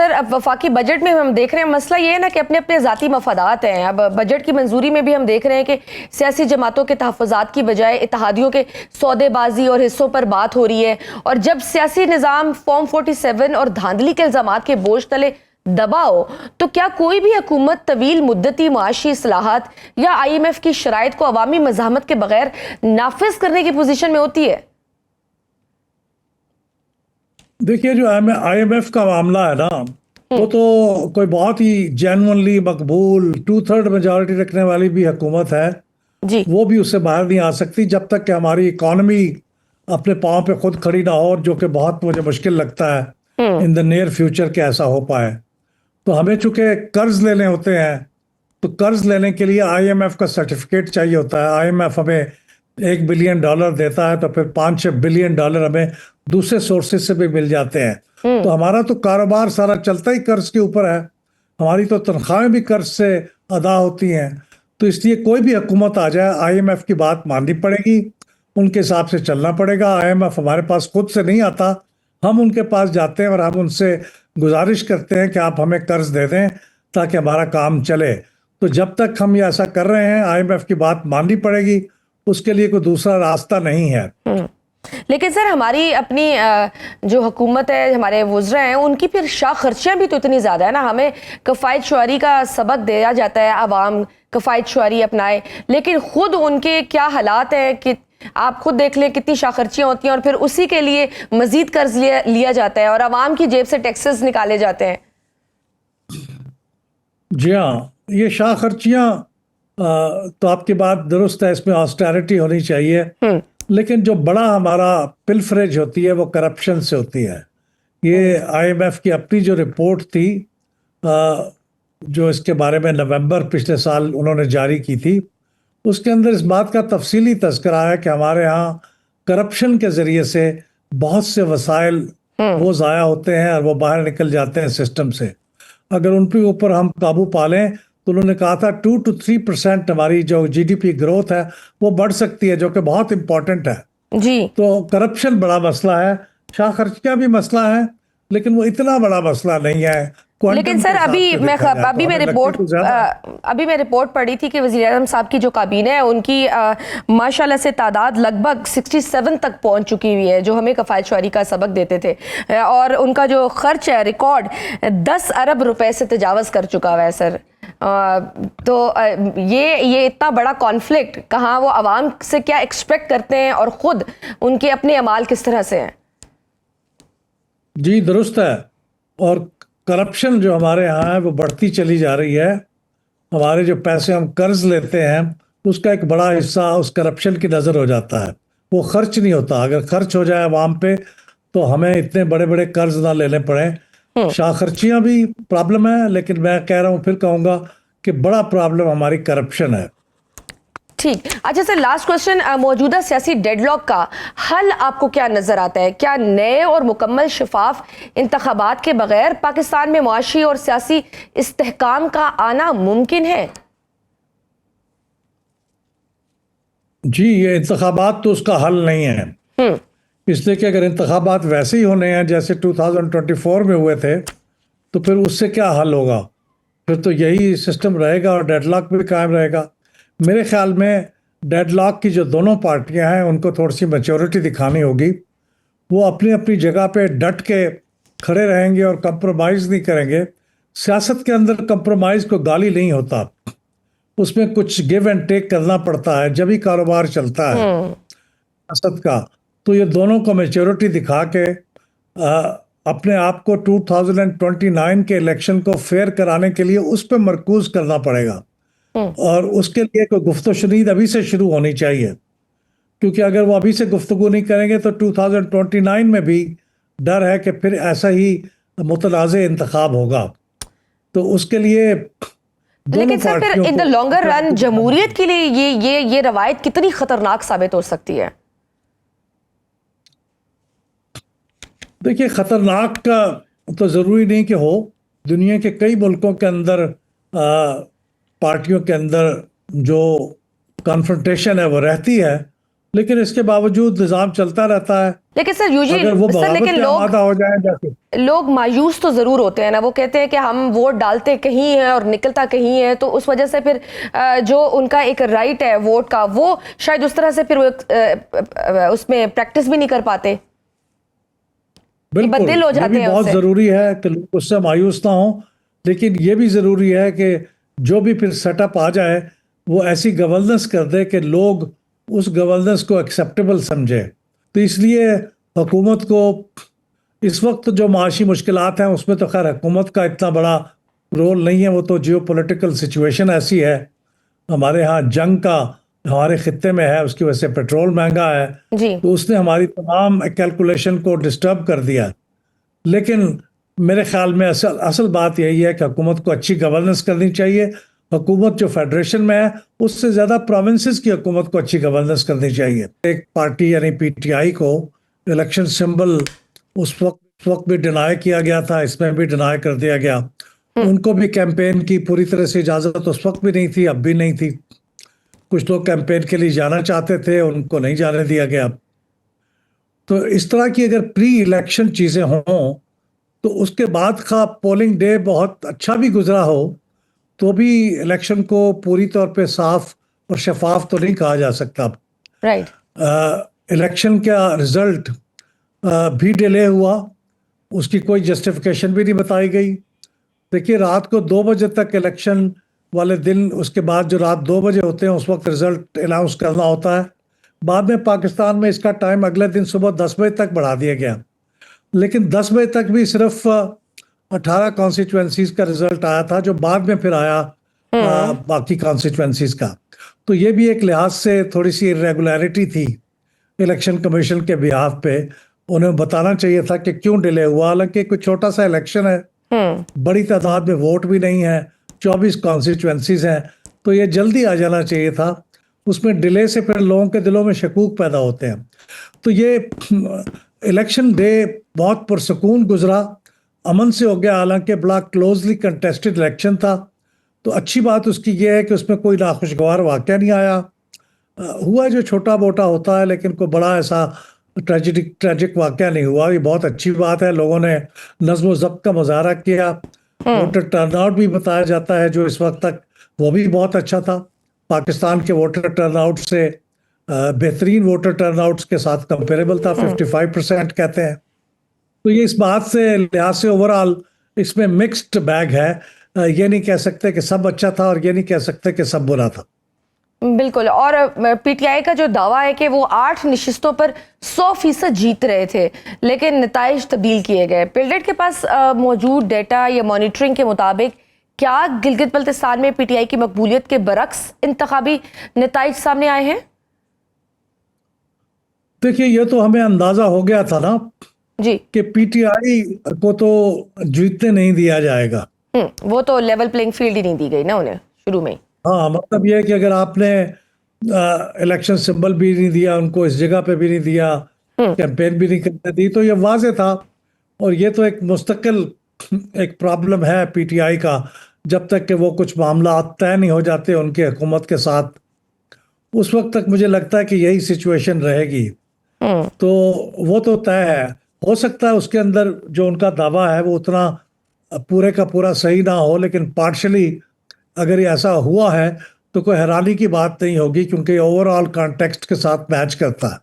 Sir अब वफाकी budget में हम देख रहे हैं मसला ये है ना कि अपने अपने ज़ाती मफादात हैं। अब बजट की मंजूरी में भी हम देख रहे हैं कि सियासी जमातों के तहफ़्फ़ुज़ात की बजाय इत्तेहादियों के सौदेबाजी और हिस्सों पर बात हो रही है। और जब सियासी निज़ाम फॉर्म 47 और धांधली के इल्ज़ामात के बोझ तले दबा हो तो क्या कोई भी हुकूमत तवील मुद्दती मुआशी इस्लाहात या IMF की शराइत को अवामी मज़ाहमत के बगैर नाफिज करने की पोजीशन में होती है? देखिए, जो IMF का मामला है ना, वो तो कोई बहुत ही जेन्युइनली मकबूल 2/3 मेजॉरिटी रखने वाली भी हुकूमत है जी। वो भी उससे बाहर नहीं आ सकती जब तक कि हमारी इकॉनमी अपने पाँव पे खुद खड़ी ना हो, और जो कि बहुत मुझे मुश्किल लगता है इन द नियर फ्यूचर के ऐसा हो पाए। तो हमें चूंकि कर्ज लेने होते हैं, तो कर्ज लेने के लिए IMF का सर्टिफिकेट चाहिए होता है। IMF हमें $1 बिलियन देता है, तो फिर $5-6 बिलियन हमें दूसरे सोर्सेज से भी मिल जाते हैं। तो हमारा तो कारोबार सारा चलता ही कर्ज के ऊपर है, हमारी तो तनख्वाहें भी कर्ज से अदा होती हैं। तो इसलिए कोई भी हुकूमत आ जाए, IMF की बात माननी पड़ेगी, उनके हिसाब से चलना पड़ेगा। IMF हमारे पास खुद से नहीं आता, हम उनके पास जाते हैं और हम उनसे गुजारिश करते हैं कि आप हमें कर्ज दे दें ताकि हमारा काम चले। तो जब तक हम ये ऐसा कर रहे हैं, IMF की बात माननी पड़ेगी, उसके लिए कोई दूसरा रास्ता नहीं है। लेकिन सर हमारी अपनी जो हुकूमत है, हमारे वुज़रा हैं, उनकी फिर शाह खर्चियाँ भी तो इतनी ज़्यादा है ना। हमें कफ़ायत शुआरी का सबक दिया जाता है, आवाम कफ़ायत शुआरी अपनाए, लेकिन खुद उनके क्या हालात हैं कि आप खुद देख लें कितनी शाह खर्चियाँ होती हैं और फिर उसी के लिए मजीद कर्ज लिया जाता है और आवाम की जेब से टैक्सेस निकाले जाते हैं। जी हाँ, ये शाह खर्चियाँ तो आपकी बात दुरुस्त है, इसमें ऑस्टेरिटी होनी चाहिए, लेकिन जो बड़ा हमारा पिलफरेज होती है वो करप्शन से होती है। ये IMF की अपनी जो रिपोर्ट थी, जो इसके बारे में नवंबर पिछले साल उन्होंने जारी की थी, उसके अंदर इस बात का तफसीली तज़किरा है कि हमारे यहाँ करप्शन के ज़रिए से बहुत से वसाइल वो ज़ाया होते हैं और वो बाहर निकल जाते हैं सिस्टम से। अगर उनके ऊपर हम काबू पा लें, तो उन्होंने कहा था 2 to 3% हमारी जो GDP ग्रोथ है वो बढ़ सकती है, जो कि बहुत इंपॉर्टेंट है जी। तो करप्शन बड़ा मसला है, शाह खर्चियाँ भी मसला है, लेकिन वो इतना बड़ा मसला नहीं है। लेकिन सर अभी मैं रिपोर्ट पढ़ी थी कि वज़ीर आज़म साहब की जो काबीना है उनकी माशाल्लाह से तादाद लगभग 67 तक पहुंच चुकी हुई है, जो हमें कफ़ायत शुआरी का सबक देते थे, और उनका जो खर्च है रिकॉर्ड 10 अरब रुपए से तजावज़ कर चुका हुआ है सर। तो ये इतना बड़ा कॉन्फ्लिक्ट कहाँ, वो आवाम से क्या एक्सपेक्ट करते हैं और ख़ुद उनके अपने अमाल किस तरह से हैं? जी दुरुस्त है, और करप्शन जो हमारे यहाँ है वो बढ़ती चली जा रही है। हमारे जो पैसे हम कर्ज लेते हैं उसका एक बड़ा हिस्सा उस करप्शन की नज़र हो जाता है, वो खर्च नहीं होता। अगर खर्च हो जाए आवाम पे तो हमें इतने बड़े बड़े कर्ज ना लेने पड़े। शाह खर्चियाँ भी प्रॉब्लम है, लेकिन मैं कह रहा हूँ, फिर कहूँगा कि बड़ा प्रॉब्लम हमारी करप्शन है। ठीक। अच्छा सर, लास्ट क्वेश्चन, मौजूदा सियासी डेडलॉक का हल आपको क्या नजर आता है? क्या नए और मुकम्मल शफाफ इंतखाबात के बगैर पाकिस्तान में मुआशी और सियासी इस्तेहकाम का आना मुमकिन है? जी, ये इंतखाबात तो उसका हल नहीं है, इसलिए कि अगर इंतखाबात वैसे ही होने हैं जैसे 2024 में हुए थे, तो फिर उससे क्या हल होगा? फिर तो यही सिस्टम रहेगा और डेडलॉक भी कायम रहेगा। मेरे ख्याल में डेडलॉक की जो दोनों पार्टियां हैं उनको थोड़ी सी मैच्योरिटी दिखानी होगी। वो अपनी अपनी जगह पे डट के खड़े रहेंगे और कंप्रोमाइज़ नहीं करेंगे। सियासत के अंदर कंप्रोमाइज़ को गाली नहीं होता, उसमें कुछ गिव एंड टेक करना पड़ता है, जब ही कारोबार चलता है सियासत का। तो ये दोनों को मैच्योरिटी दिखा के अपने आप को 2029 के इलेक्शन को फेयर कराने के लिए उस पर मरकूज करना पड़ेगा, और उसके लिए कोई गुफ्तगू अभी से शुरू होनी चाहिए, क्योंकि अगर वो अभी से गुफ्तगू नहीं करेंगे तो 2029 में भी डर है कि फिर ऐसा ही मुतनाज़े इंतखाब होगा। तो उसके लिए लेकिन सर फिर इन द लॉन्गर रन जमहूरियत के लिए ये रवायत कितनी खतरनाक साबित हो सकती है? देखिए, खतरनाक का तो ज़रूरी नहीं कि हो। दुनिया के कई मुल्कों के अंदर पार्टियों के अंदर जो कॉन्फ्रंटेशन है वो रहती है, लेकिन इसके बावजूद निज़ाम चलता रहता है। लेकिन सर अगर वो यूजुअली सर बगावत लेकिन में लोग आमादा हो जाए जैसे, लोग मायूस तो जरूर होते हैं ना, वो कहते हैं कि हम वोट डालते कहीं है और निकलता कहीं है, तो उस वजह से फिर जो उनका एक राइट है वोट का, वो शायद उस तरह से फिर वो उसमें प्रैक्टिस भी नहीं कर पाते, बिल्कुल बददिल हो ये जाते भी हैं बहुत उससे। ज़रूरी है कि लोग उससे मायूस ना हो, लेकिन ये भी ज़रूरी है कि जो भी फिर सेटअप आ जाए वो ऐसी गवर्नेंस कर दे कि लोग उस गवर्नेंस को एक्सेप्टेबल समझे। तो इसलिए हुकूमत को इस वक्त जो माशी मुश्किलात हैं उसमें तो खैर हुकूमत का इतना बड़ा रोल नहीं है, वो तो जियो पोलिटिकल सिचुएशन ऐसी है, हमारे यहाँ जंग का हमारे खित्ते में है, उसकी वजह से पेट्रोल महंगा है, जी। तो उसने हमारी तमाम कैलकुलेशन को डिस्टर्ब कर दिया। लेकिन मेरे ख्याल में असल असल बात यही है कि हुकूमत को अच्छी गवर्नेंस करनी चाहिए। हुकूमत जो फेडरेशन में है उससे ज़्यादा प्रोविंसेस की हुकूमत को अच्छी गवर्नेंस करनी चाहिए। एक पार्टी यानी पीटीआई को इलेक्शन सिंबल उस वक्त भी डिनाई किया गया था, इसमें भी डिनाई कर दिया गया। उनको भी कैंपेन की पूरी तरह से इजाज़त उस वक्त भी नहीं थी, अब भी नहीं थी। कुछ लोग कैंपेन के लिए जाना चाहते थे, उनको नहीं जाने दिया गया। तो इस तरह की अगर प्री इलेक्शन चीज़ें हों तो उसके बाद का पोलिंग डे बहुत अच्छा भी गुजरा हो तो भी इलेक्शन को पूरी तौर पे साफ और शफाफ तो नहीं कहा जा सकता। राइट। इलेक्शन का रिजल्ट भी डिले हुआ, उसकी कोई जस्टिफिकेशन भी नहीं बताई गई। देखिए रात को 2 बजे तक इलेक्शन वाले दिन, उसके बाद जो रात 2 बजे होते हैं उस वक्त रिजल्ट अनाउंस करना होता है। बाद में पाकिस्तान में इसका टाइम अगले दिन सुबह 10 बजे तक बढ़ा दिया गया, लेकिन 10 बजे तक भी सिर्फ 18 कॉन्स्टिट्यूएंसीज का रिजल्ट आया था, जो बाद में फिर आया बाकी कॉन्स्टिट्यूएंसीज का। तो ये भी एक लिहाज से थोड़ी सी इरेगुलरिटी थी इलेक्शन कमीशन के बिहाफ पे। उन्हें बताना चाहिए था कि क्यों डिले हुआ, हालांकि कोई छोटा सा इलेक्शन है, बड़ी तादाद में वोट भी नहीं है, 24 कॉन्स्टिट्यूएंसीज हैं, तो ये जल्दी आ जाना चाहिए था। उसमें डिले से फिर लोगों के दिलों में शकूक पैदा होते हैं। तो ये इलेक्शन डे बहुत पुरसकून गुजरा, अमन से हो गया, हालांकि बड़ा क्लोजली कंटेस्टेड इलेक्शन था। तो अच्छी बात उसकी ये है कि उसमें कोई नाखुशगवार वाक़या नहीं आया। हुआ जो छोटा मोटा होता है, लेकिन कोई बड़ा ऐसा ट्रेजिक वाक़या नहीं हुआ, ये बहुत अच्छी बात है। लोगों ने नज़्म व ज़ब्त का मुजाहरा किया, वोटर टर्नआउट भी बताया जाता है जो इस वक्त तक, वो भी बहुत अच्छा था। पाकिस्तान के वोटर टर्नआउट से बेहतरीन वोटर टर्नआउट्स के साथ कंपेरेबल था, 55% कहते हैं। तो ये इस बात से लिहाज से ओवरऑल इसमें मिक्स्ड बैग है। ये नहीं कह सकते कि सब अच्छा था और ये नहीं कह सकते कि सब बुरा था। बिल्कुल। और पीटीआई का जो दावा है कि वो 8 नशिस्तों पर 100% जीत रहे थे, लेकिन नताइज तब्दील किए गए। पिलडेट के पास मौजूद डेटा या मॉनिटरिंग के मुताबिक क्या गिलगित बल्तिस्तान में पीटीआई की मकबूलियत के बरक्स इंतखाबी नताइज सामने आए हैं? देखिए ये तो हमें अंदाजा हो गया था ना जी। कि पीटीआई को तो जीतने नहीं दिया जाएगा। वो तो लेवल प्लेइंग फील्ड ही नहीं दी गई ना उन्हें शुरू में। हाँ, मतलब ये है कि अगर आपने इलेक्शन सिंबल भी नहीं दिया उनको, इस जगह पे भी नहीं दिया, कैंपेन भी नहीं करने दी, तो ये वाजे था। और ये तो एक मुस्तकिल एक प्रॉब्लम है पीटीआई का, जब तक कि वो कुछ मामला तय नहीं हो जाते उनके हुकूमत के साथ, उस वक्त तक मुझे लगता है कि यही सिचुएशन रहेगी। तो वो तो तय है। हो सकता है उसके अंदर जो उनका दावा है वो उतना पूरे का पूरा सही ना हो, लेकिन पार्शली अगर ये ऐसा हुआ है तो कोई हैरानी की बात नहीं होगी, क्योंकि ओवरऑल कॉन्टेक्स्ट के साथ मैच करता है।